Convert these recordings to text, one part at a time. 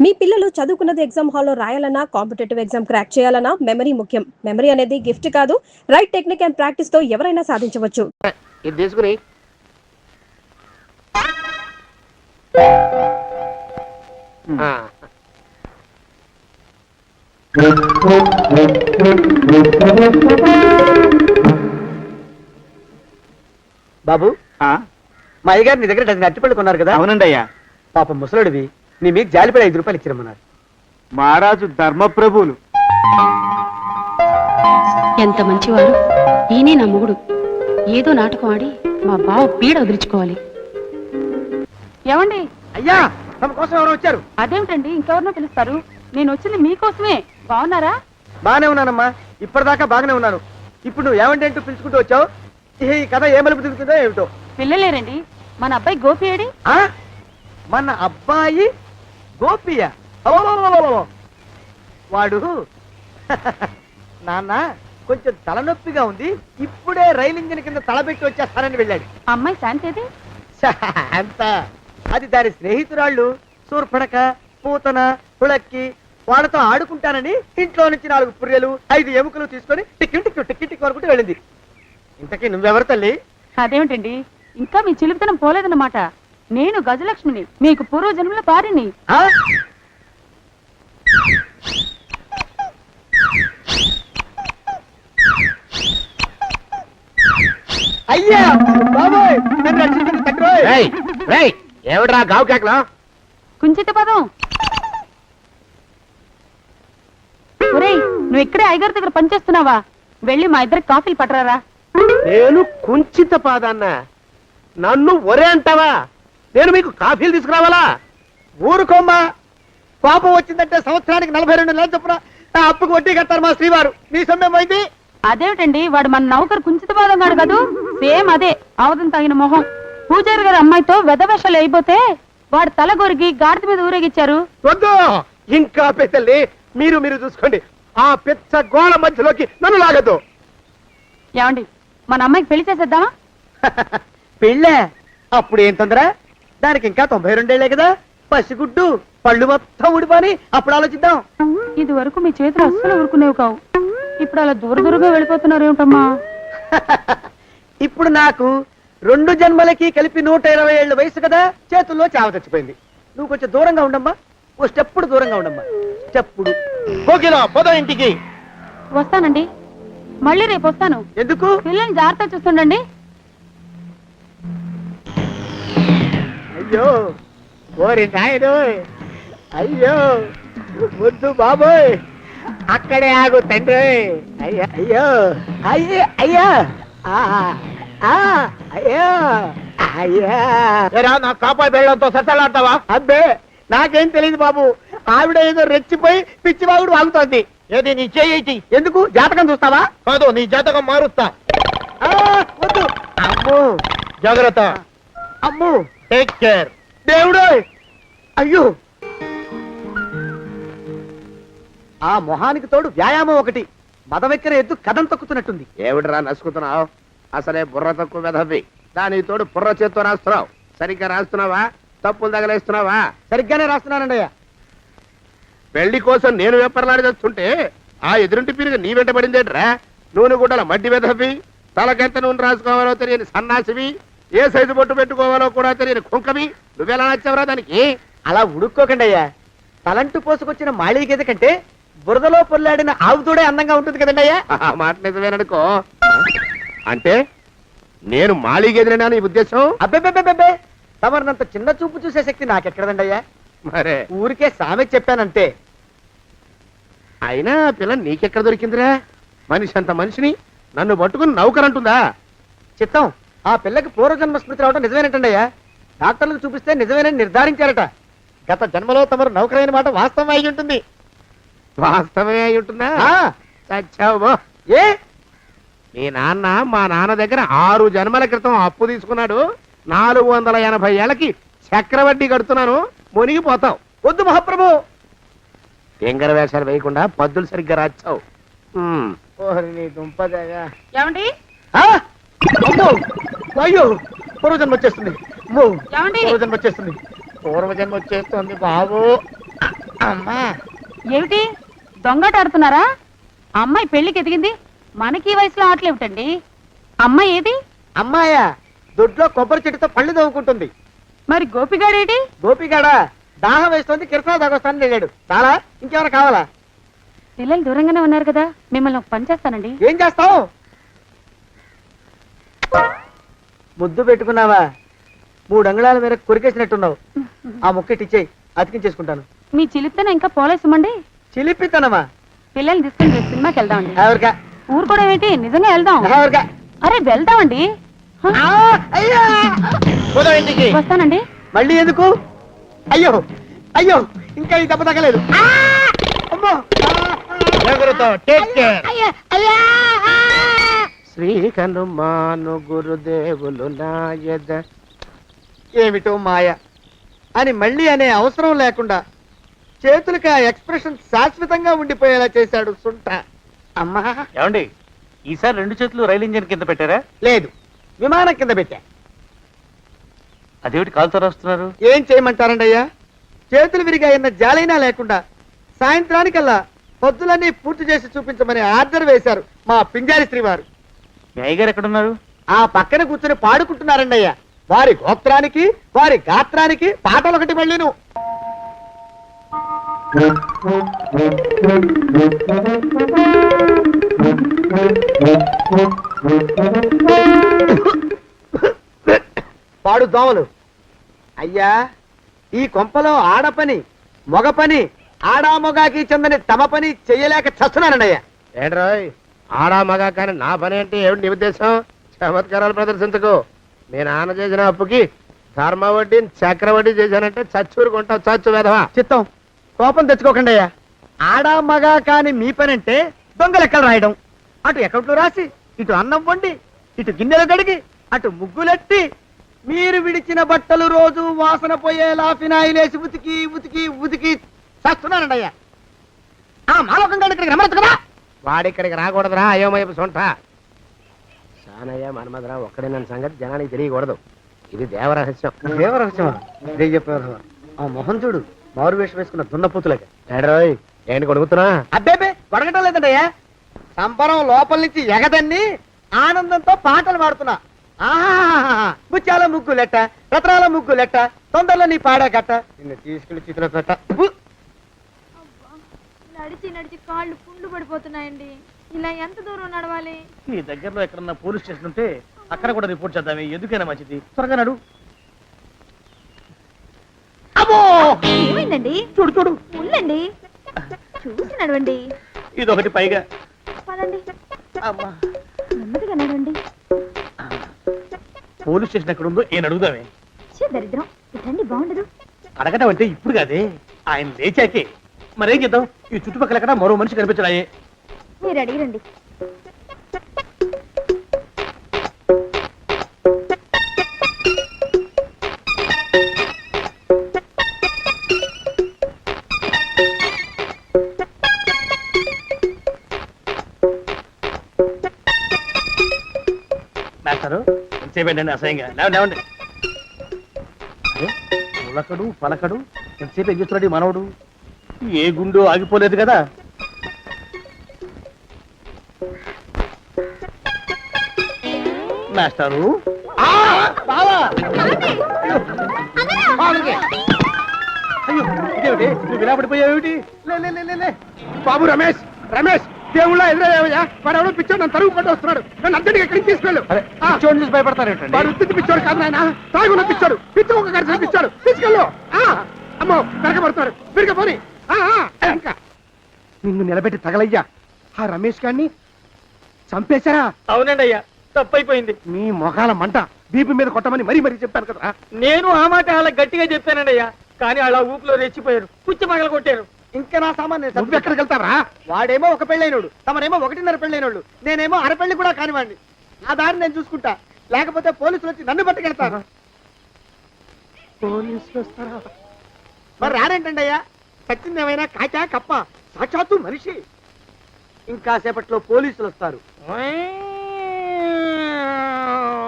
మీ పిల్లలు చదువుకున్నది ఎగ్జామ్ హాల్లో రాయాలన్నా కాంపిటేటివ్ ఎగ్జామ్ క్రాక్ చేయాలన్నా మెమరీ ముఖ్యం. మెమరీ అనేది గిఫ్ట్ కాదు, రైట్ టెక్నిక్ అండ్ ప్రాక్టీస్ తో ఎవరైనా సాధించవచ్చు. ఇది తీసుకుని బాబు, మా అయ్యగారు నీ దగ్గర డజన్ అరటిపళ్ళు కొన్నారు కదా? అవునండి అయ్యా. పాపం ముసలుడివి, నీ మీకు జాలిపడి 5 రూపాయలు ఇచ్చిరమ్మన్నారు. మహారాజు ధర్మప్రభువులు. ఎంత మంచివారు. ఈయనే నా మొగుడు. ఏదో నాటకం ఆడి మా బావ పీడ వదిలించుకోవాలి. ఏమండి? అయ్యా, తమ కోసం ఎవరు వచ్చారు? అదేమిటండి, ఇంకెవరినో పిలుస్తారు? నేను వచ్చింది మీకోసమే. బాగున్నారా? బాగానే ఉన్నానమ్మా, ఇప్పటిదాకా బాగానే ఉన్నాను. ఇప్పుడు నువ్వు ఏమంటే అంటూ పిలుచుకుంటూ వచ్చావు. ఈ కథ ఏ మలుపు తిరుగుతుందో ఏమిటో. పిల్లలేరండి. మన అబ్బాయి గోపి ఏడి? మన అబ్బాయి గోపియ? వాడు నాన్న కొంచెం తలనొప్పిగా ఉంది, ఇప్పుడే రైలు ఇంజిన్ కింద తలబెట్టి వచ్చేస్తానని వెళ్ళాడు. అమ్మాయి శాంతేది? అంత అది దాని స్నేహితురాళ్ళు సూర్పడక, పూతన, పుళక్కి వాళ్ళతో ఆడుకుంటానని ఇంట్లో నుంచి 4 పుర్రెలు 5 ఎముకలు తీసుకొని టిక్కి టిక్కి టిక్కి టిక్కి వరకు వెళ్ళింది. ఇంతకీ నువ్వెవరు తల్లి? అదేమిటండి, ఇంకా మీ చిలుపుతనం పోలేదన్నమాట. నేను గజలక్ష్మిని, మీకు పూర్వజన్మల భార్యని. అయ్యా బాబోయ్, నన్ను రక్షించండి తండ్రోయ్. ఏమిట్రా గావు కేకలో? కుంచిత పదం. ఒరేయ్, నువ్వు ఇక్కడే అయ్యగారి దగ్గర పనిచేస్తున్నావా? వెళ్ళి మా ఇద్దరికి కాఫీలు పట్టరారా. నేను కుంచిత పాదాన్న, నన్ను ఒరే అంటావా? నేను మీకు కాఫీలు తీసుకురావాలా? ఊరుకోమ్మా, కోపం వచ్చిందంటే సంవత్సరానికి 42 నెలలు చొప్పున అప్పుకు వడ్డీ కట్టారు మా శ్రీవారు. మీ సొమ్మేం పోయింది? అదేమిటండి, వాడు మన నౌకరు కుంచిత పాదం గాడు కదూ. సేమ్ అదే, అవతం తగిన మొహం. పూజారి గారి అమ్మాయితో వెధవేషాలు అయిపోతే వాడు తల గొరిగి గాడిద మీద ఊరేగిచ్చారు. వద్దు, ఇంకా పెద్దల్ని మీరు చూసుకోండి. ఆ పెద్ద గోళ మధ్యలోకి నన్ను లాగద్దు. ఏమండి, మన అమ్మాయికి పెళ్లి చేసేద్దామా? పెళ్ళే? అప్పుడు ఏం తొందర? దానికి ఇంకా 92 ఏళ్లే కదా. పసిగుడ్డు పళ్ళు మొత్తం ఊడిపోని అప్పుడు ఆలోచిద్దాం. ఇది వరకు మీ చేతులు అస్సలు ఊరుకునేవి కావు. ఇప్పుడు అలా దూరంగా వెళ్ళిపోతున్నారు ఏమిటమ్మా? ఇప్పుడు నాకు 2 జన్మలకి కలిపి 120 ఏళ్ళ వయసు కదా, చేతుల్లో చావ తెచ్చిపోయింది. నువ్వు కొంచెం దూరంగా ఉండమ్మా, ఓ స్టెప్పుడు దూరంగా ఉండమ్మా. స్టెప్పుడు పద ఇంటికి. వస్తానండి, మళ్ళీ రేపు వస్తాను. ఎందుకు? పిల్లల్ని జాగ్రత్త చూస్తుండండి. అయ్యో ఓరి నాయను, అయ్యో వద్దు బాబోయ్, అక్కడే ఆగు తండ్రి. అయ్యా అయ్యో అయ్యో అయ్యా అయ్యో అయ్యా. నా కాపాయి బెళ్ళంతో సత్తలాడతావా? అబ్బే, నాకేం తెలియదు బాబు. ఆవిడ ఏదో రెచ్చిపోయి పిచ్చివాగుడు వాగుతోంది. ఏది నీ చేయి? ఎందుకు? జాతకం చూస్తావా? కాదు, నీ జాతకం మారుస్తా. వద్దు. అమ్మో, జాగ్రత్త. అమ్మో, టేక్ కేర్. దేవుడు. అయ్యో, ఆ మొహానికి తోడు వ్యాయామం ఒకటి. మదవెక్కిన ఎద్దు కథం తొక్కుతున్నట్టుంది. ఏమిటిరా నసుకుతున్నావు? అసలే బుర్ర తక్కువ వెధవి. దానికి తోడు బుర్ర చేత్తో రాస్తున్నావు. సరిగ్గా రాస్తున్నావా? తప్పులు తగలేస్తున్నావా? సరిగ్గానే రాస్తున్నానండి అయ్యా. పెళ్లి కోసం నేను వెప్పర్లాడి తెస్తుంటే ఆ ఎదురింటి పీరుగా నీ వెంట పడిందేట్రా? నూనె గుడ్డల మడ్డి వెధవి, తలకెంత నూనె రాసుకోవాలో తెలియని సన్నాసివి, ఏ సైజు బొట్టు పెట్టుకోవాలో కూడా తెలియని కుంకవి. నువ్వెలా నచ్చావురా దానికి? అలా ఉడుక్కోకండి అయ్యా. తలంటు పోసుకొచ్చిన మాళీ గేదె కంటే బురదలో పొల్లాడిన ఆవుతోడే అందంగా ఉంటుంది కదండి అయ్యా. ఆ మాట నిజమేననుకో. అంటే నేను మాళీగెదిరినా నీ ఉద్దేశం? అబ్బెబ్బెబ్బెబ్బే, తమరినంత చిన్న చూపు చూసే శక్తి నాకెక్కడదండి అయ్యా. మరే ఊరికే సామె చెప్పానంతే. అయినా పిల్ల నీకెక్కడ దొరికిందిరా? మనిషి అంత మనిషిని నన్ను పట్టుకుని నౌకరంటుందా? చిత్తం, ఆ పిల్లకి పూర్వజన్మ స్మృతి రావడం నిజమేనటండి అయ్యా. డాక్టర్లకు చూపిస్తే నిజమేనని నిర్ధారించారట. గత జన్మలో తమరు నౌకరైన మాట వాస్తవం అయి ఉంటుంది. వాస్తవమే అయి ఉంటుందా? చచ్చావు. ఏ? మీ నాన్న మా నాన్న దగ్గర 6 జన్మల క్రితం అప్పు తీసుకున్నాడు. 480 ఏళ్ళకి చక్రవడ్డీ కడుతున్నాను. మునిగిపోతావు. వద్దు మహాప్రభు. ఎంగర వేషాలు వేయకుండా పద్దులు సరిగ్గా రాచావు. ఏమండి? అయ్యో, పూర్వజన్మ వచ్చేస్తుంది. ఏమండి? పూర్వజన్మ వచ్చేస్తుంది. పూర్వజన్మ వచ్చేస్తుంది బాబు. అమ్మా ఏమిటి దొంగట ఆడుతున్నారా? అమ్మాయి పెళ్లికి ఎదిగింది, మనకి ఈ వయసులో ఆటలేమిటండి? అమ్మాయి ఏది? అమ్మాయా దొడ్లో కొబ్బరి చెట్టుతో పళ్ళు తవ్వుకుంటుంది. మరి గోపిగాడేటి? గోపిగాడ దాహం వేస్తుంది, కిరసా దాగొస్తానని వెళ్ళాడు. చాలా ఇంకేమైనా కావాలా? పిల్లలు దూరంగానే ఉన్నారు కదా, మిమ్మల్ని ఒక పని చేస్తానండి. ఏం చేస్తావు? ముద్దు పెట్టుకున్నావా? 3 అంగుళాల మేర కొరికేసినట్టున్నావు. ఆ ముక్కటి ఇచ్చేయి, అతికించేసుకుంటాను. మీ చిలిపితేనే ఇంకా పోలేసమండి. చిలిపితనమా? పిల్లల్ని తీసుకుని రేపు సినిమాకి వెళ్దామండి. ఎవరికా? ఊరు కూడా ఏంటి, నిజంగా వెళ్దాం. ఎవరికా? అరే వెళ్దామండి. హ, అయ్యా పోదాం ఇంటికి. వస్తానండి. మళ్ళీ ఎందుకు? అయ్యో అయ్యో ఇంకా ఈ దెబ్బ తగ్గలేదు. అమ్మో! శ్రీ హనుమాను గురుదేవులు నాయద. ఏమిటో మాయ అని మళ్ళీ అనే అవసరం లేకుండా చేతులకి ఆ ఎక్స్ప్రెషన్ శాశ్వతంగా ఉండిపోయేలా చేశాడు సుంట. అమ్మా ఏమండి ఈసారి 2 చేతులు రైలు ఇంజిన్ కింద పెట్టారా? లేదు, విమానం కింద పెట్టా. అదేమిటి కాలుతో రాస్తున్నారు? ఏం చేయమంటారండి అయ్యా? చేతులు విరిగాయన్న జాలైనా లేకుండా సాయంత్రానికల్లా పొద్దులన్నీ పూర్తి చేసి చూపించమని ఆర్డర్ వేశారు మా పింజారి శ్రీ వారు. మీ అయ్యగారు ఎక్కడున్నారు? ఆ పక్కన కూర్చొని పాడుకుంటున్నారండి అయ్యా. వారి గోత్రానికి వారి గాత్రానికి పాటలు ఒకటి మళ్ళీను. పాడు దోమలు. అయ్యా ఈ కొంపలో ఆడపని మగ పని ఆడామొగాకి చెందని తమ పని చెయ్యలేక చస్తున్నానండి అయ్యా. ఏంట్రాయ్ ఆడా మగా కానీ నా పని అంటే ఏమిటి నీ ఉద్దేశం? చమత్కారాలు ప్రదర్శించకు. మీ నాన్న చేసిన అప్పుకి ధర్మ వడ్డీ చక్రవడ్డీ చేశానంటే చచ్చూరుకుంటావు, చచ్చు వేధవా. చిత్తం కోపం తెచ్చుకోకండి అయ్యా. ఆడా మగా కాని మీ పని అంటే దొంగ లెక్కలు రాయడం, అటు అకౌంట్లో రాసి ఇటు అన్నం వండి ఇటు గిన్నెలు కడిగి అటు ముగ్గులెట్టి మీరు విడిచిన బట్టలు రోజు వాసన పోయేలా ఫినాయిలేసి ఉతికి ఉతికి ఉతికి చేస్తున్నానండి అయ్యా. ఆ మాలోకం గడి ఇక్కడికి రమ్మచ్చు కదా. వాడిక్కడికి రాకూడదురా అయోమయపు సొంట. సానయ్య మన్మధరావు ఒక్కడే నన్ను సంగతి జనానికి తెలియకూడదు. ఇది దేవరహస్యం. దేవరహస్యమా? చెప్పారు. ఆ మొహం చూడు, మారు వేషం వేసుకున్న దున్నపోతులకి. ఏడ్రోయ్ ఏంటి కొడుకుతున్నా? అబ్బేబే కొడగటం లేదండయ్యా. సంబరం లోపల నుంచి ఎగదన్ని ఆనందంతో పాటలు పాడుతున్నా. ఆహా ముత్యాల ముగ్గు లెట్ట, రత్నాల ముగ్గు లెట్ట, తొందరలో నీ పాడా కట్ట, నిన్ను తీసుకెళ్లి చిత్ర పెట్ట. నడిచి నడిచి కాళ్ళు పుండ్లు పడిపోతున్నాయండి. ఇలా ఎంత దూరం నడవాలి? ఈ దగ్గరలో ఎక్కడన్నా పోలీస్ స్టేషన్ ఉంటే అక్కడ కూడా రిపోర్ట్ చేద్దామే, ఎందుకైనా మంచిది. త్వరగా నడు. అమ్మో ఏమైందండి? చూడు చూడు. ఉండండి, చూసి నడవండి. ఇదొకటి పైగా. పదండి, అమ్మా నెమ్మదిగా నడవండి. పోలీస్ స్టేషన్ ఎక్కడ ఉందో ఏం అడుగుదామే. ఛీ, దరిద్రం. ఇటండి బాగుండదు. అడగటం అంటే ఇప్పుడు కాదే, ఆయన లేచాకే. మరేం చేద్దాం, ఈ చుట్టుపక్కల ఎక్కడ మరో మనిషి కనిపించడాయే. మీరు అడిగిరండి. మాస్టారు ఎంతసేపేంటండి అసహ్యంగా. లేవండి లేవండి. అరే ఉలకడు పలకడు, ఎంతసేపు ఏం చేస్తున్నాడు ఈ మనవడు? ఏ గుండు ఆగిపోలేదు కదా. మాస్టారు అయ్యో ఇదేమిటి, నువ్వు ఇలా పడిపోయావేమిటి? లే లే లే, లే లే. బాబు రమేష్, రమేష్ దేవుళ్ళ ఎదురయ్యా. వాడు ఎవడో పిచ్చోడు నన్ను తరుగు కొట్టి వస్తున్నాడు. నన్ను అర్జెంట్గా ఎక్కడికి తీసుకెళ్ళు. అరే చూడండి చూసి భయపడతారేంటండి? వాడు ఉత్తి పిచ్చోడు కాదు నాయన, తాగున్న పిచ్చోడు, పిచ్చి ఒక కలిసి పిచ్చాడు. తీసుకెళ్ళు. అమ్మో వెనకబడుతున్నాడు, విరిగ పోని. ఇంకా నిన్ను నిలబెట్టి తగలయ్యా. ఆ రమేష్ గారిని చంపేశారా? అవునండి అయ్యా, తప్పైపోయింది. మీ మొఖాల మంట బీపీ మీద కొట్టమని మరీ మరీ చెప్పాను కదా. నేను ఆ మాట అలా గట్టిగా చెప్పానండి అయ్యా, కానీ అలా ఊపిలో రెచ్చిపోయారు, పుచ్చి పగల కొట్టారు. ఇంకా నా సామాన్ నువ్వు ఎక్కడికి వెళ్తావరా? వాడేమో ఒక పెళ్ళైనోడు, తమరేమో 1.5 పెళ్ళైనోళ్ళు, నేనేమో అరపెళ్ళి కూడా కానివ్వండి. నా దారి నేను చూసుకుంటా, లేకపోతే పోలీసులు వచ్చి నన్ను పట్టుకెళ్తారు. పోలీసులు వస్తారా? మరి రారేంటండి అయ్యా? సత్యం ఏమైనా కాచా కప్ప, సాక్షాత్తు మనిషి. ఇంకా సేపట్లో పోలీసులు వస్తారు,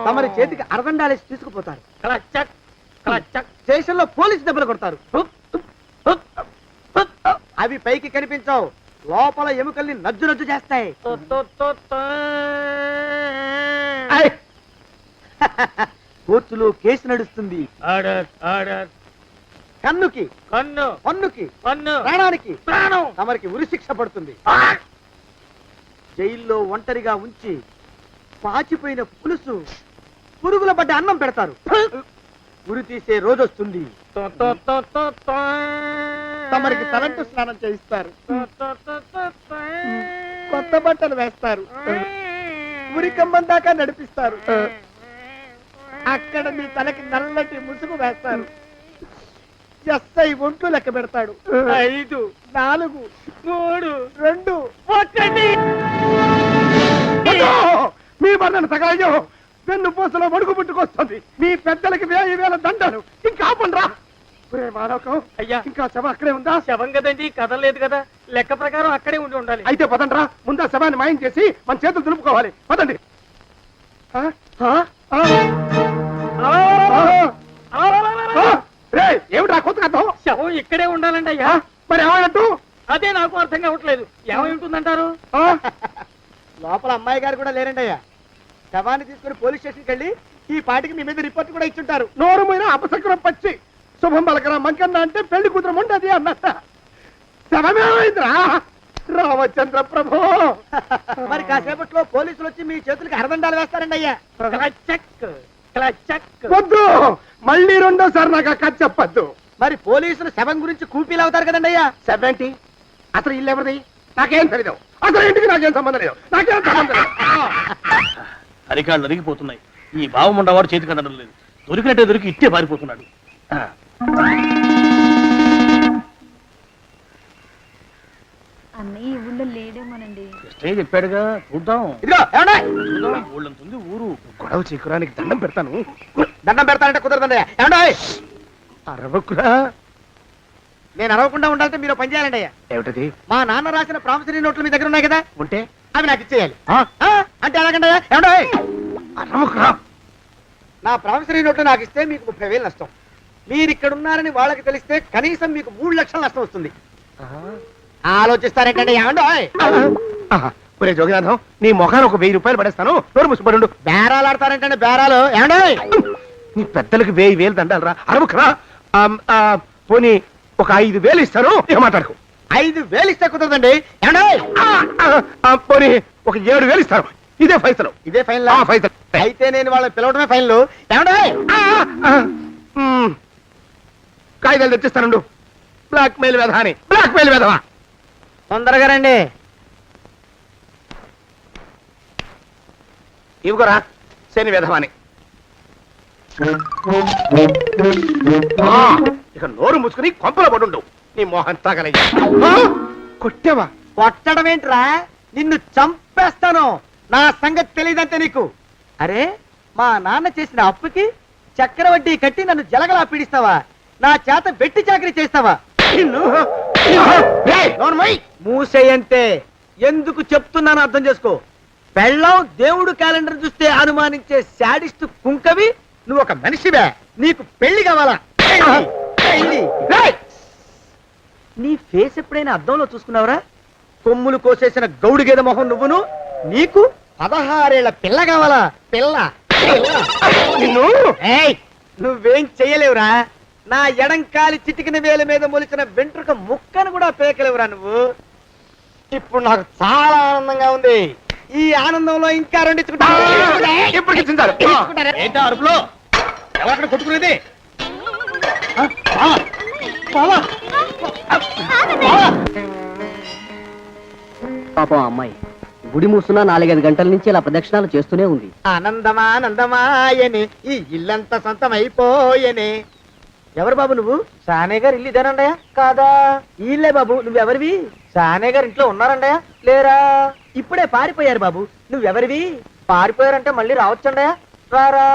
తమరి చేతికి అరదండాలేసి తీసుకుపోతారు. క్లచక్ క్లచక్. స్టేషన్ లో పోలీసు దెబ్బలు కొడతారు. అవి పైకి కనిపించవు, లోపల ఎముకల్ని నజ్జు నజ్జు చేస్తాయి. ఆయ్. కోర్టులో కేసు నడుస్తుంది. Order order. కన్నుకి కన్ను పన్నుకి కన్ను ప్రాణానికి ప్రాణం. తమరికి ఉరి శిక్ష పడుతుంది. జైల్లో ఒంటరిగా ఉంచి పాచిపోయిన పులుసు, పురుగుల పడ్డ అన్నం పెడతారు. ఉరి తీసే రోజు వస్తుంది. తమరికి తలంటు స్నానం చేయిస్తారు, కొత్త బట్టలు వేస్తారు, ఉరి కంబం దాకా నడిపిస్తారు. అక్కడ మీ తలకి నల్లటి ముసుగు వేస్తారు. ఎస్ఐ ఒంట్లు లెక్క పెడతాడు. 5 4 3 2 1. మీ మరణం సగాయో వెన్ను పూసలో మడుగు పుట్టుకొస్తుంది. మీ పెద్దలకి 1000 దండలు. ఇంకా ఆపండ్రా. మానవకం అయ్యా. ఇంకా శవం అక్కడే ఉందా? శవం కదండి, కదలేదు కదా, లెక్క ప్రకారం అక్కడే ఉండి ఉండాలి. అయితే పదండ్రా, ముందా శవాన్ని మాయం చేసి మన చేతులు దులుపుకోవాలి. పదండి. ఆ? ఆ? ఆ? ఆ? రేయ్, ఏమిటా కొత్త కథం? శవం ఇక్కడే ఉండాలండి అయ్యా. మరి ఏమైనట్టు? అదే నాకు అర్థం కావట్లేదు. ఏమై ఉంటుందంటారు? లోపల అమ్మాయి గారు కూడా లేరండి అయ్యా. శవాన్ని తీసుకుని పోలీస్ స్టేషన్కి వెళ్ళి ఈ పాటికి మీ మీద రిపోర్ట్ కూడా ఇచ్చుంటారు. నోరు మీద అపశకునం పచ్చి శుభం పలకరా మంకన్న అంటే పెళ్లి కూతురు ఉండదు అన్నట్ట. శవమేమైందిరా రామచంద్ర ప్రభు? మరి కాసేపట్లో పోలీసులు వచ్చి మీ చేతులకి అరదండాలు వేస్తారండి అయ్యా. క్లచక్ క్లచక్. వద్దు, మళ్ళీ రెండోసారి నాకు ఆ కథ చెప్పద్దు. మరి పోలీసులు శవం గురించి కూపీలు అవుతారు కదండి అయ్యా. 70 అసలు ఇల్లు ఎవరిది? నాకేం తెలియదు. అసలు ఇంటికి నాకేం సంబంధం లేదు. నాకేం సంబంధం లేదు. అరికాళ్ళు అరిగిపోతున్నాయి. ఈ బావముండవాడు చేతికి అందడం లేదు. దొరికినట్టే దొరికి ఇట్టే పారిపోతున్నాడు. అన్నయ్య ఈ ఊళ్ళో లేడేమోనండి. స్టేజ్ చెప్పాడుగా, చూద్దాం. ఇదిగో ఏమండి, చూద్దాం, ఊళ్ళంతుంది ఊరు. గొడవ చీకురానికి దండం పెడతాను. దండం పెడతానంటే కుదరదండి అయ్యా. ఏమండి, అరవకురా. నేను అరవకుండా ఉండాలంటే మీరు పని చేయాలండి అయ్యా. ఏమిటది? మా నాన్న రాసిన ప్రామిసరీ నోట్లు మీ దగ్గర ఉన్నాయి కదా, ఉంటే అవి నాకు ఇచ్చేయాలి. ఆ? అంటే ఎలాగండి అయ్యా? ఏమండి, అరవకురా. నా ప్రామిసరీ నోట్లు నాకు ఇస్తే మీకు 30,000 నష్టం. మీరు ఇక్కడ ఉన్నారని వాళ్ళకి తెలిస్తే కనీసం మీకు 3 లక్షల నష్టం వస్తుంది. ఆలోచిస్తారేంటండి? ఏమండి, ఒరే జోగినాథం, నీ మొఖాన్ని ఒక 1000 రూపాయలు పడేస్తాను. నోరు ముసుపడు. బేరాలు ఆడతారేంటండి? బేరాలు ఏమండి? నీ పెద్దలకు 1000 దండాలరా. అరవకురా. పోనీ ఒక 5,000 ఇస్తాను. ఇక మాట్లాడుకో. 5,000 ఇస్తే కుదరదండి. ఏమండి, పోనీ ఒక 7,000 ఇస్తాను. ఇదే ఫైసలు. ఇదే ఫైన్. ఫైసలు. అయితే నేను వాళ్ళని పిలవడమే ఫైన్లు. ఏమండి, కాగితాలు తెచ్చిస్తాను. బ్లాక్ మెయిల్ వెధవా అని. బ్లాక్ మెయిల్ వెధవా. తొందరగా రండి. ఇవ్వరా శని వెధవాని. ఇక నోరు మూసుకుని కొంపలో పడుండు. నీ మోహన్ తాగలయ్యా. కొట్టావా? కొట్టడం ఏంట్రా, నిన్ను చంపేస్తాను. నా సంగతి తెలియదంటే నీకు. అరే, మా నాన్న చేసిన అప్పుకి చక్రవడ్డీ కట్టి నన్ను జలగలా పీడిస్తావా? నా చేత వెట్టి చాకరీ చేస్తావా? నిన్ను మూసేయంతే. ఎందుకు చెప్తున్నాను అర్థం చేసుకో. పెళ్ళం దేవుడు క్యాలెండర్ చూస్తే అనుమానించే శాడిస్ట్ కుంకవి నువ్వు ఒక మనిషివే. నీకు పెళ్లి కావాలా? పెళ్లి. నీ ఫేస్ ఎప్పుడైనా అద్దంలో చూసుకున్నావురా? కొమ్ములు కోసేసిన గౌడు గేదె మొహం నువ్వును. నీకు 16 ఏళ్ల పిల్ల కావాలా? పిల్ల. నిన్ను నువ్వేం చెయ్యలేవురా. నా ఎడంకాలి చిటికిన వేల మీద మొలిచిన వెంట్రుక ముక్కను కూడా పేకలేవురా నువ్వు. ఇప్పుడు నాకు చాలా ఆనందంగా ఉంది. ఈ ఆనందంలో ఇంకా రెండించుకుంటా. ఏంటా అరుపులో? ఎవరక్కడ కొట్టుకునేది? పాపం అమ్మాయి గుడి మూసున్న 4-5 గంటల నుంచి ఇలా ప్రదక్షిణాలు చేస్తూనే ఉంది. ఆనందమానందమాయని ఈ ఇల్లంతా సొంతమైపోయనే. ఎవరు బాబు నువ్వు? సానే గారు ఇల్లు ఇదేనండయా? కాదా? ఇల్లే బాబు. నువ్వెవరివి? సానే గారు ఇంట్లో ఉన్నారండయా? లేరా? ఇప్పుడే పారిపోయారు బాబు. నువ్వెవరివి? పారిపోయారంటే మళ్ళీ రావచ్చండయా? రారా.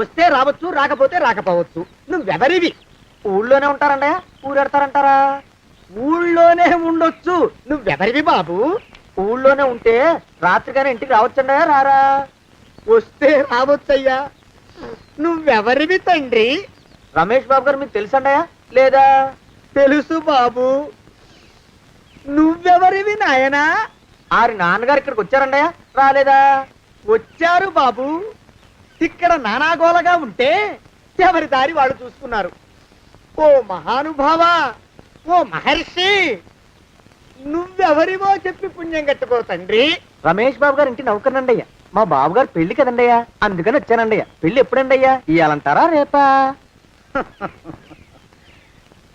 వస్తే రావచ్చు, రాకపోతే రాకపోవచ్చు. నువ్వెవరివి? ఊళ్ళోనే ఉంటారండయా? ఊరెడతారంటారా? ఊళ్ళోనే ఉండొచ్చు. నువ్వెవరివి బాబు? ఊళ్ళోనే ఉంటే రాత్రిగానే ఇంటికి రావచ్చండయా? రారా. వస్తే రావచ్చయ్యా. నువ్వెవరివి తండ్రి? రమేష్ బాబు గారు మీకు తెలుసండయా? లేదా? తెలుసు బాబు. నువ్వెవరివి నాయనా? ఆరి నాన్నగారు ఇక్కడికి వచ్చారండయ్యా? రాలేదా? వచ్చారు బాబు. ఇక్కడ నానాగోలగా ఉంటే ఎవరి దారి వాళ్ళు చూసుకున్నారు. ఓ మహానుభావ, ఓ మహర్షి, నువ్వెవరివో చెప్పి పుణ్యం కట్టుకో తండ్రి. రమేష్ బాబు గారు ఇంటి నౌకర్నండయ్యా. మా బాబు గారు పెళ్లి కదండయ్యా, అందుకని వచ్చానండయ్యా. పెళ్లి ఎప్పుడండయ్యా? ఇయ్యాలంటారా రేపా?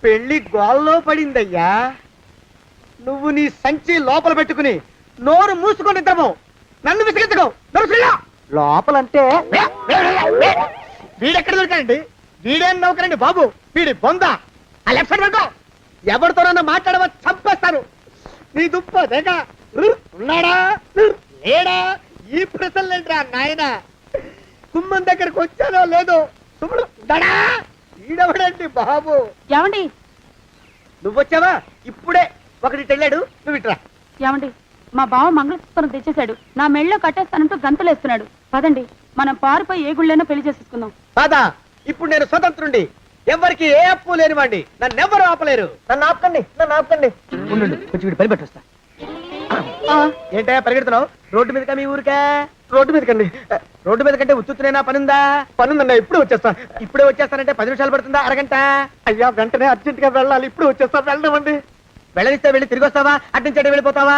పెళ్లి గోల్లో పడిందయ్యా. నువ్వు నీ సంచి లోపల పెట్టుకుని నోరు మూసుకొని ఇద్దాము. నన్ను విసిగించుకో. లోపలంటే వీడెక్కడ దొరికాడండి? వీడేం నౌకరండి బాబు, వీడి బొంద. ఆ లెఫ్ట్ సైడ్ పెట్టు. ఎవరితోనన్నా మాట్లాడవా చంపేస్తాను. నీ దుప్ప దేక ఉన్నాడా లేడా ఈ ప్రశ్నలేంట్రా నాయన. గుమ్మం దగ్గరకు వచ్చానో లేదో సుమ్ముడు దడా. ఈడవడండి బాబు. ఏమండి నువ్వొచ్చావా? ఇప్పుడే ఒకటి వెళ్ళాడు, నువ్వు ఇట్రా. ఏమండి, మా బావ మంగళసూత్రం తెచ్చేశాడు. నా మెళ్ళో కట్టేస్తానంటూ గంతులేస్తున్నాడు. పదండి, మనం పారిపోయి ఏ గుళ్ళైనా పెళ్లి చేసేసుకుందాం. కాదా? ఇప్పుడు నేను స్వతంత్రుండి, ఎవరికి ఏ అప్పు లేనివాడి. నన్నెవ్వరు ఆపలేరు. నన్ను ఆపకండి, నన్ను ఆపకండి. ఉండు, కొంచెం వీడి పని పెట్టొస్తా. ఏంటా పరిగెడుతున్నావు? రోడ్డు మీదకా మీ ఊరికా? రోడ్డు మీదకండి. రోడ్డు మీద కంటే ఉత్తునేనా? పనుందా? పనుందండి, ఇప్పుడు వచ్చేస్తా. ఇప్పుడే వచ్చేస్తానంటే 10 నిమిషాలు పడుతుందా? అరగంట? అయ్యా వెంటనే అర్జెంట్ గా వెళ్ళాలి. ఇప్పుడు వచ్చేస్తా. వెళ్ళమండి. వెళ్ళనిస్తే వెళ్ళి తిరిగి వస్తావా? అడ్డించండి వెళ్ళిపోతావా?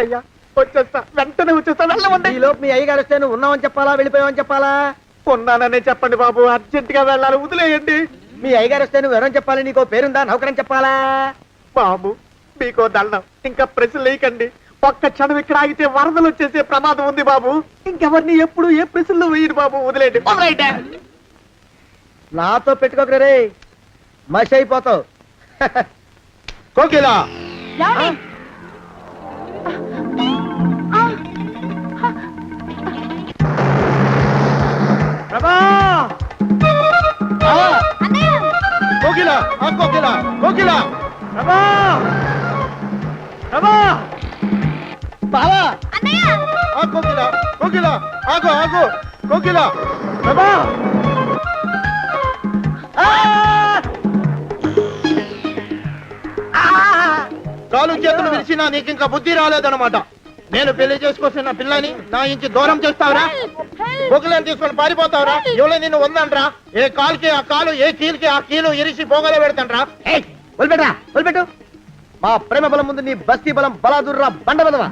అయ్యా వచ్చేస్తా, వెంటనే వచ్చేస్తా. వెళ్ళమండి. ఈ లోపు మీ అయ్యగారు వస్తే నువ్వు ఉన్నావని చెప్పాలా, వెళ్ళిపోయావని చెప్పాలా? ఉన్నాననే చెప్పండి బాబు, అర్జెంట్ గా వెళ్ళాలి, వదిలేయండి. మీ అయ్యగారు వస్తే నువ్వు ఎవరని చెప్పాలి? నీకో పేరుందా? నౌకరని చెప్పాలా? బాబు మీకో దండం, ఇంకా ప్రశ్నలు వేయకండి. ఒక్క క్షణం ఇక్కడ ఆగితే వరదలు వచ్చేసే ప్రమాదం ఉంది బాబు. ఇంకెవరిని ఎప్పుడు ఏ ప్రశ్నలు వేయరు బాబు, వదిలేయండి. నాతో పెట్టుకోకరే రే, మషి అయిపోతావు. కోకిలా ఏమండి? ప్రభా! కోకిలా, కోకిలా, కోకిలా, ప్రభా! ప్రభా! బావా! కోకిలా, కోకిలా, ఆగు, ఆగు, కోకిలా, ప్రభా! కాలు చేతులు విరిచినా నీకు ఇంకా బుద్ధి రాలేదన్నమాట. నేను పెళ్లి చేసుకొస్తున్న పిల్లని నా ఇంటి దూరం చేస్తావురా? బొగ్గులను తీసుకొని పారిపోతావురా? ఎవరో నిన్ను ఉందంట్రా? ఏ కాలుకి ఆ కాలు, ఏ కీలుకి ఆ కీలు ఇరిసి బొగలో పెడతాంట్రా? వదిలిపెట్టరా, వదిలిపెట్టు. మా ప్రేమ బలం ముందు నీ బస్తీ బలం బలాదుర్రా బండ బలవా.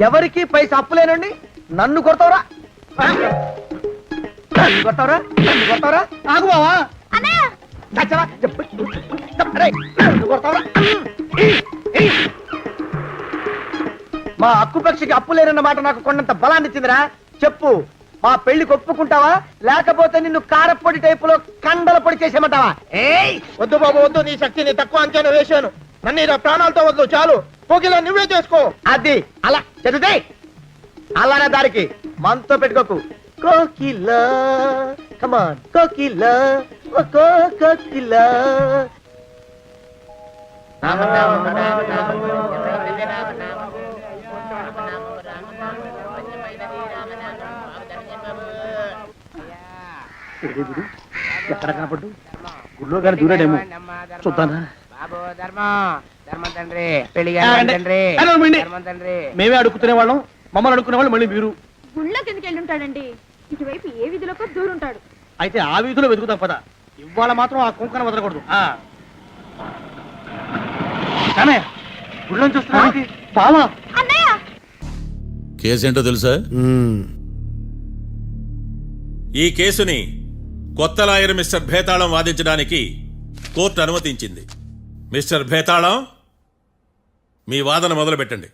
ఎవరికి పైసా అప్పులేనండి నన్ను కొడతావురా? నన్ను కొడతావురా? నన్ను కొడతావురా? ఆగు బావా. మా అక్కు పక్షికి అప్పు లేరన్న మాట నాకు కొండంత బలాన్ని ఇచ్చిందిరా. చెప్పు, మా పెళ్లికి ఒప్పుకుంటావా, లేకపోతే నిన్ను కారపొడి టైపులో కండల పొడి చేసేమంటావా? వద్దు బాబు వద్దు, నీ శక్తిని తక్కువ అంచనా వేశాను. నన్ను ఇలా ప్రాణాలతో వద్దు, చాలు. కోకిలా నువ్వే చేసుకో. అది అలా చదివితే అలానే దారికి మనతో పెట్టుకోకు. కోకిలా కమాన్, కోకిలా, ఓ కోకిలా. ఎక్కడ కనపడ్డు? గుడిలో కానీ దూరాడేమో, చూద్దానా? మేమే అడుగుతునే వాళ్ళం, మమ్మల్ని అడుక్కునే వాళ్ళు మళ్ళీ మీరు. గుళ్ళకి ఎందుకు వెళ్ళి ఉంటాడండి? ఇటువైపు ఏ వీధిలోకి దూరుంటాడు. అయితే ఆ వీధిలో వెతుకుతాం పద. ఇవాళ మాత్రం ఆ కుంకన వదలకూడదు. గుళ్ళని చూస్తున్నా బావా. కేసేంటో తెలుసా? ఈ కేసుని కొత్త లాయర్ మిస్టర్ భేతాళం వాదించడానికి కోర్టు అనుమతించింది. మిస్టర్ భేతాళం, మీ వాదన మొదలు పెట్టండి.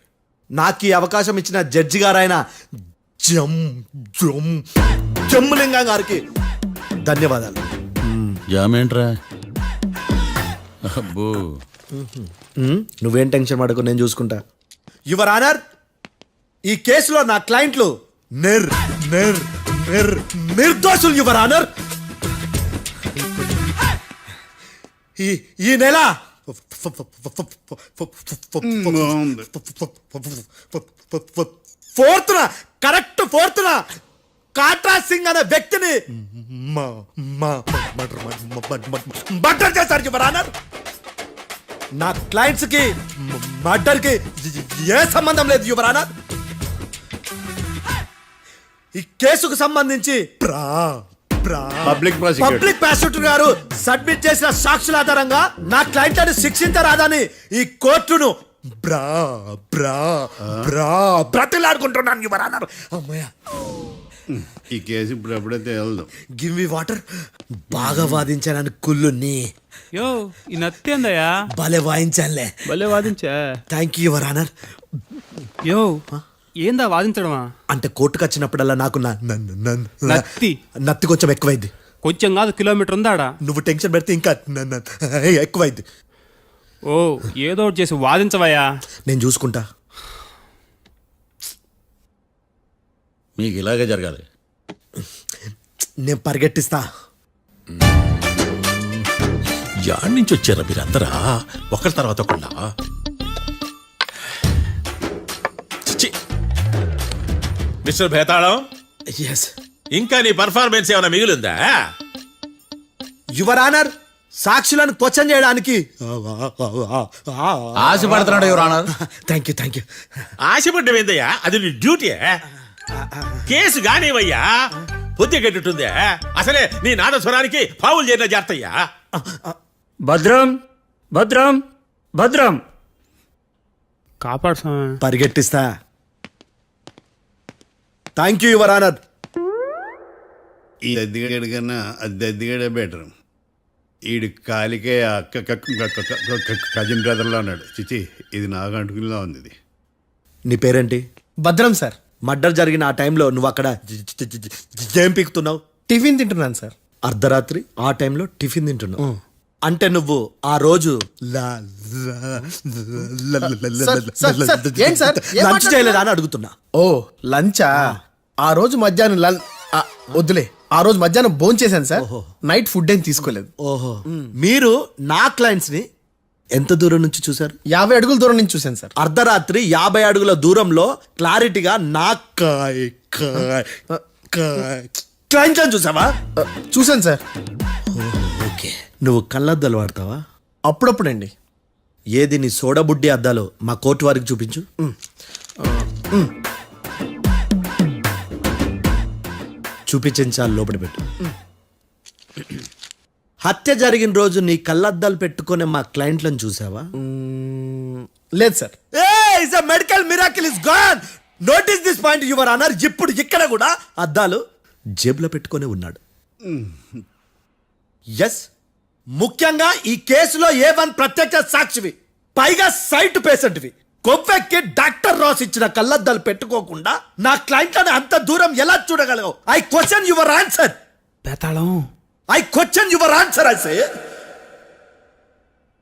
నాకు ఈ అవకాశం ఇచ్చిన జడ్జి గారైన జమ్ములింగం గారికి ధన్యవాదాలు. జామేంట్రా? అబ్బో, నువ్వేం టెన్షన్ పడకు, నేను చూసుకుంటా. యువర్ ఆనర్, ఈ కేసులో నా క్లయింట్లు నిర్దోషులు యువర్ ఆనర్. ఈ నెల 4th correct 4th Katra Singh అనే వ్యక్తిని మర్డర్ చేశారు యువర్ ఆనర్. నా క్లయింట్స్ కి మర్డర్ కి ఏ సంబంధం లేదు యువర్ ఆనర్. ఈ కేసుకు సంబంధించి పబ్లిక్ పబ్లిక్ ప్రాసిక్యూటర్ గారు సబ్మిట్ చేసిన సాక్షుల ఆధారంగా నా క్లయింట్ అని శిక్షించరాదని ఈ కోర్టును బ్రతిలాడుకుంటున్నాను యువర్ ఆనర్. అమ్మయ్య, ఈ కేసు ఇప్పుడు ఎప్పుడైతే వెళ్దాం. Give me water. బాగా వాదించానని కుళ్ళుని యో ఈ నత్తేందయ్యా భలే వాయించానులే. భలే వాదించా. Thank you your honour. యో ఏందా వాదించడమా? అంటే కోర్టుకు వచ్చినప్పుడల్లా నాకు నత్తి నత్తి కొంచెం ఎక్కువైంది. కొంచెం కాదు, కిలోమీటర్ ఉందాడా. నువ్వు టెన్షన్ పెడితే ఇంకా ఎక్కువైంది. ఓ ఏదో ఒకటి చేసి వాదించవయ్యా. నేను చూసుకుంటా. మీకు ఇలాగే జరగాలి. నేను పరిగెట్టిస్తా. యాడ్ నుంచి వచ్చారా మీరందరా ఒకరి తర్వాత ఒకళ్ళ? మిస్టర్ భేతాళం, ఎస్ ఇంకా నీ పర్ఫార్మెన్స్ ఏమైనా మిగిలిందా? యువర్ ఆనర్, సాక్షులను క్వశ్చన్ చేయడానికి ఆశపడుతున్నాడు your honour. Thank you thank you. ఆశపడ్డం ఏందయ్యా, అది నీ డ్యూటీ. కేసు గానివయ్యా, పొద్దు గట్టుందే. అసలే నీ నాదస్వరానికి పావులు చేరిన జాగ్రత్తయ్యా. భద్రం భద్రం భద్రం కాపాడు స్వామి. పరిగెట్టిస్తా. Thank you your honour. ఈ దద్దిగడి కన్నా అది దద్దిగడే బెటర్. ఈడు కాలికే కజిన్ బ్రదర్లో ఉన్నాడు. చిచి, ఇది నాకు అంటుకునిలా ఉంది. ఇది నీ పేరేంటి? భద్రం సార్. మర్డర్ జరిగిన ఆ టైంలో నువ్వు అక్కడ ఏం పీకుతున్నావు? టిఫిన్ తింటున్నాను సార్. అర్ధరాత్రి ఆ టైంలో టిఫిన్ తింటున్నావు అంటే నువ్వు ఆ రోజు లంచ్ చేయలేదా అని అడుగుతున్నా. ఓ లంచా? ఆ రోజు మధ్యాహ్నం వద్దులే, ఆ రోజు మధ్యాహ్నం భోజనం చేశాను సార్. నైట్ ఫుడ్ ఏం తీసుకోలేదు. ఓహో, మీరు నా క్లయింట్స్ ని ఎంత దూరం నుంచి చూసారు? 50 అడుగుల దూరం నుంచి చూశాను సార్. అర్ధరాత్రి 50 అడుగుల దూరంలో క్లారిటీగా నా క్లయింట్ అని చూసావా? చూశాను సార్. ఓకే, నువ్వు కళ్ళద్దాలు వాడతావా? అప్పుడప్పుడండి. ఏది నీ సోడబుడ్డి అద్దాలు మా కోర్టు వారికి చూపించు. చూపించాలి, లోపల పెట్టు. హత్య జరిగిన రోజు నీ కళ్ళద్దాలు పెట్టుకునే మా క్లయింట్లను చూసావా? లేదు sir. Medical miracle is gone. Notice this point your honour. ఇప్పుడు ఇక్కడ కూడా అద్దాలు జేబులో పెట్టుకునే ఉన్నాడు. ఎస్, ముఖ్యంగా ఈ కేసులో A1 ప్రత్యక్ష సాక్షివి, పైగా సైట్ పేషెంట్వి. కొవ్వెక్కి డాక్టర్ రాస్ ఇచ్చిన కళ్ళద్దాలు పెట్టుకోకుండా నా క్లయింట్లను అంత దూరం ఎలా చూడగలవు? I question your answer. బేతాళం, I question your answer. I say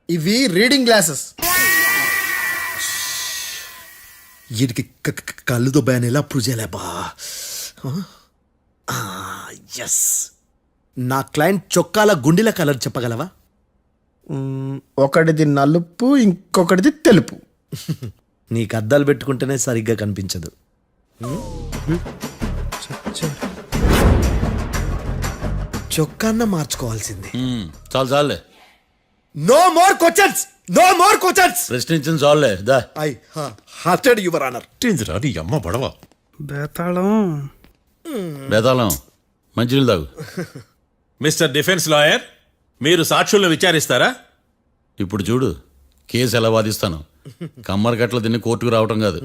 ఇవి రీడింగ్ గ్లాసెస్. వీడికి కళ్ళు దుబ్బాయని ఎలా ప్రూవ్ చేయలేబా? ఎస్, నా క్లయింట్ చొక్కాల గుండెల కలర్ చెప్పగలవా? ఒకటిది నలుపు, ఇంకొకటిది తెలుపు. నీకు అద్దాలు పెట్టుకుంటేనే సరిగ్గా కనిపించదు. చొక్కాన్న మార్చుకోవాల్సింది. చాలు చాలులే, no more questions, no more questions. ప్రశ్నించిన చాలులే. దా ఐ హార్టెడ్ యువర్ ఆనర్. నీ అమ్మ పడవ. బేతాళం బేతాళం, మంచినీళ్ళు తాగు. మిస్టర్ డిఫెన్స్ లాయర్, మీరు సాక్షులను విచారిస్తారా? ఇప్పుడు చూడు కేసు ఎలా వాదిస్తాను. కమ్మరి కట్టలు తిని కోర్టుకు రావటం కాదు.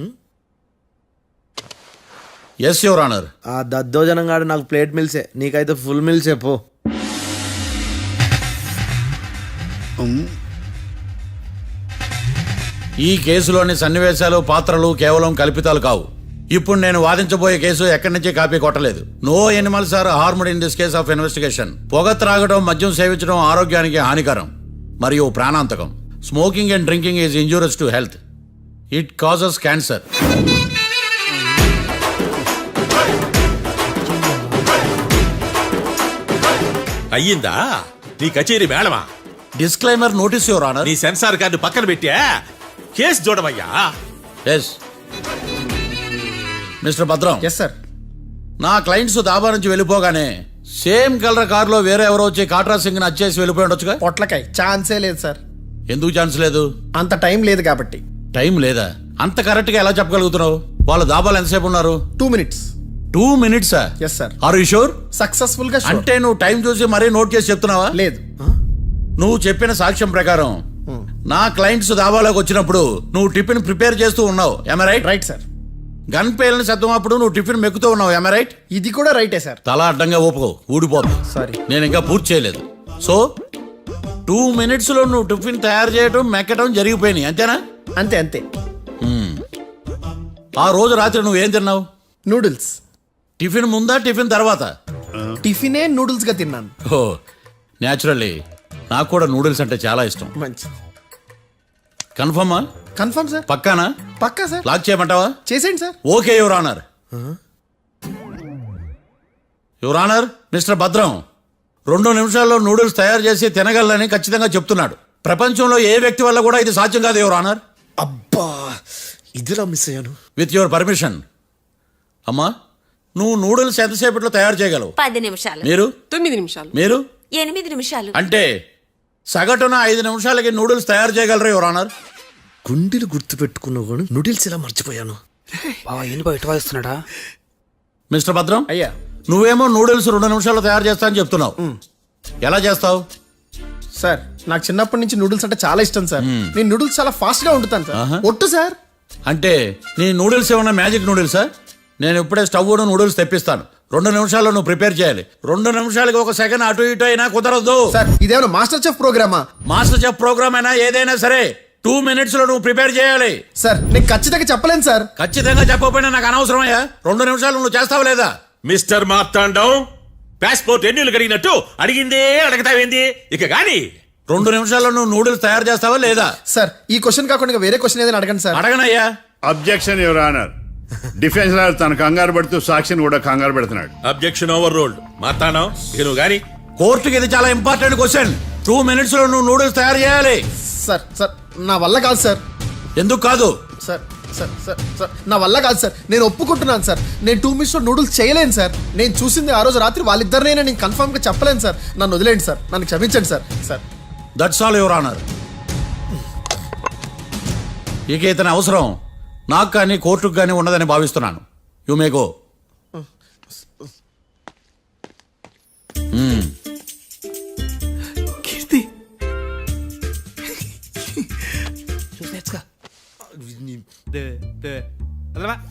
Yes your honour. ఆ దద్దోజనంగాడు నాకు ప్లేట్ మిల్సే, నీకైతే ఫుల్ మిల్సే పో. ఈ కేసులోని సన్నివేశాలు, పాత్రలు కేవలం కల్పితాలు కావు. ఇప్పుడు నేను వాదించబోయే కేసు ఎక్కడి నుంచి కాపీ కొట్టలేదు. No animals are harmed in this case of investigation. పొగ త్రాగడం, మద్యం సేవించడం ఆరోగ్యానికి హానికరం మరియు ప్రాణాంతకం. Smoking and drinking is injurious to health. It causes cancer. అయ్యిందా నీ కచేరీ మేడమా? Disclaimer notice your honour. నీ సెన్సార్ కార్డు పక్కన పెట్టా కేసు చూడమయ్యా. Yes mister Bhadram. Yes sir. నా క్లయింట్స్ దాబా నుంచి వెళ్ళిపోగానే సేమ్ కలర్ కారులో వేరే ఎవరో వచ్చి కాట్రా సింగ్ వచ్చేసి వెళ్ళిపోయి ఉండొచ్చుగా. పొట్లకాయ ఛాన్సే లేదు సార్. ఎందుకు ఛాన్స్ లేదు? అంత టైం లేదు కాబట్టి. టైం లేదా? అంత కరెక్ట్ గా ఎలా చెప్పగలుగుతున్నావు? వాళ్ళ దాబాలు ఎంతసేపు ఉన్నారు? 2 minutes. 2 minutes? Yes sir. Are you sure? Successful గా sure. అంటే నువ్వు టైం చూసి మరీ నోట్ చేసి చెప్తున్నావా? లేదు. నువ్వు చెప్పిన సాక్ష్యం ప్రకారం నా క్లయింట్స్ దాబాలోకి వచ్చినప్పుడు నువ్వు టిఫిన్ ప్రిపేర్ చేస్తూ ఉన్నావు. am I right? Right sir. Gun పేలిన శబ్దం అప్పుడు నువ్వు టిఫిన్ మెక్కుతూ ఉన్నావు. am I right? ఇది కూడా రైటే సార్. తల అడ్డంగా ఊపుకో, ఊడిపోతుంది. సారీ. నేను ఇంకా పూర్తి చేయలేదు. సో 2 minutes లో నువ్వు టిఫిన్ తయారు చేయడం మెక్కడం జరిగిపోయినాయి, అంతేనా? అంతే అంతే. ఆ రోజు రాత్రి నువ్వేం తిన్నావు? నూడిల్స్. టిఫిన్ ముందా టిఫిన్ తర్వాత? టిఫినే నూడిల్స్ గా తిన్నాను. ఓ న్యాచురల్లీ నాకు కూడా నూడిల్స్ అంటే చాలా ఇష్టం. మంచి. కన్ఫర్మా? Confirm sir. పక్కానా? పక్కా సార్. లాక్ చేయమంటావా? చేసేయండి sir. Okay your honour. Your honour, mister Bhadram 2 నిమిషాల్లో నూడిల్స్ తయారు చేసి తినగలని ఖచ్చితంగా చెప్తున్నాడు. ప్రపంచంలో ఏ వ్యక్తి వల్ల కూడా ఇది సాధ్యం కాదు యువర్ ఆనర్. అబ్బా, ఇదిలా మిస్ అయ్యాను. With your permission. అమ్మా, నువ్వు నూడిల్స్ ఎంతసేపట్లో తయారు చేయగలవు? 10 నిమిషాలు. మీరు? 9 నిమిషాలు. మీరు? 8 నిమిషాలు. అంటే సగటున 5 నిమిషాలకి నూడిల్స్ తయారు చేయగలరు యువర్ ఆనర్. గుండెలు గుర్తు పెట్టుకున్నావు, నూడిల్స్ ఇలా మర్చిపోయాను. మిస్టర్ భద్రం, అయ్యా, నువ్వేమో నూడిల్స్ 2 నిమిషాల్లో తయారు చేస్తా అని చెప్తున్నావు. ఎలా చేస్తావు? సార్ నాకు చిన్నప్పటి నుంచి నూడిల్స్ అంటే చాలా ఇష్టం సార్. నేను నూడిల్స్ చాలా ఫాస్ట్ గా వండుతాను సార్. ఆహా. ఒట్టు సార్. అంటే నీ నూడిల్స్ ఏమన్నా మ్యాజిక్ నూడిల్సా? నేను ఇప్పుడే స్టవ్ నూడిల్స్ తెప్పిస్తాను. 2 నిమిషాల్లో నువ్వు ప్రిపేర్ చేయాలి. 2 నిమిషాలకి 1 సెకండ్ అటు ఇటు అయినా కుదరదు. సార్ ఇదేమైనా మాస్టర్ చెఫ్ ప్రోగ్రామా? మాస్టర్ చెఫ్ ప్రోగ్రామ్ అయినా ఏదైనా సరే 2 minutes లో నువ్వు ప్రిపేర్ చేయాలి. సార్ నేను ఖచ్చితంగా చెప్పలేను సార్. ఖచ్చితంగా చెప్పకపోయినా నాకు అనవసరమయ్యా. 2 నిమిషాలు నువ్వు చేస్తావు లేదా? మిస్టర్ మార్తాండం, పాస్పోర్ట్ ఎన్నిలు కడిగినట్టు అడిగిందే అడగతావేంది? ఇక గాని 2 నిమిషాల్లో నువ్వు నూడిల్స్ తయారు చేస్తావా లేదా? సార్ ఈ క్వశ్చన్ కాకుండా ఇంకా వేరే క్వశ్చన్ ఏదైనా అడగండి సార్. అడగనయ్యా. Objection your honour. Defence lawyer తన కంగారు పడుతూ సాక్షిని కూడా కంగారు పెడుతున్నాడు. Objection over ruled. మార్తాండం, ఇక నువ్వు గాని. కోర్టుకి ఇది చాలా ఇంపార్టెంట్ క్వశ్చన్. 2 minutes లో నువ్వు నూడిల్స్ తయారు చేయాలి. సార్ సార్ నా వల్ల కాదు సార్. ఎందుకు కాదు? సార్ సార్ సార్ సార్ నా వల్ల కాదు సార్. నేను ఒప్పుకుంటున్నాను సార్. నేను 2 minutes లో నూడిల్స్ చేయలేను సార్. నేను చూసింది ఆ రోజు రాత్రి వాళ్ళిద్దరినైనా నేను కన్ఫర్మ్ గా చెప్పలేను సార్. నన్ను వదిలేండి సార్. నన్ను క్షమించండి sir. Sir that's all your honour. ఇక ఇతని అవసరం నాకు కానీ కోర్టుకు కానీ ఉండదని భావిస్తున్నాను. You may go. కీర్తి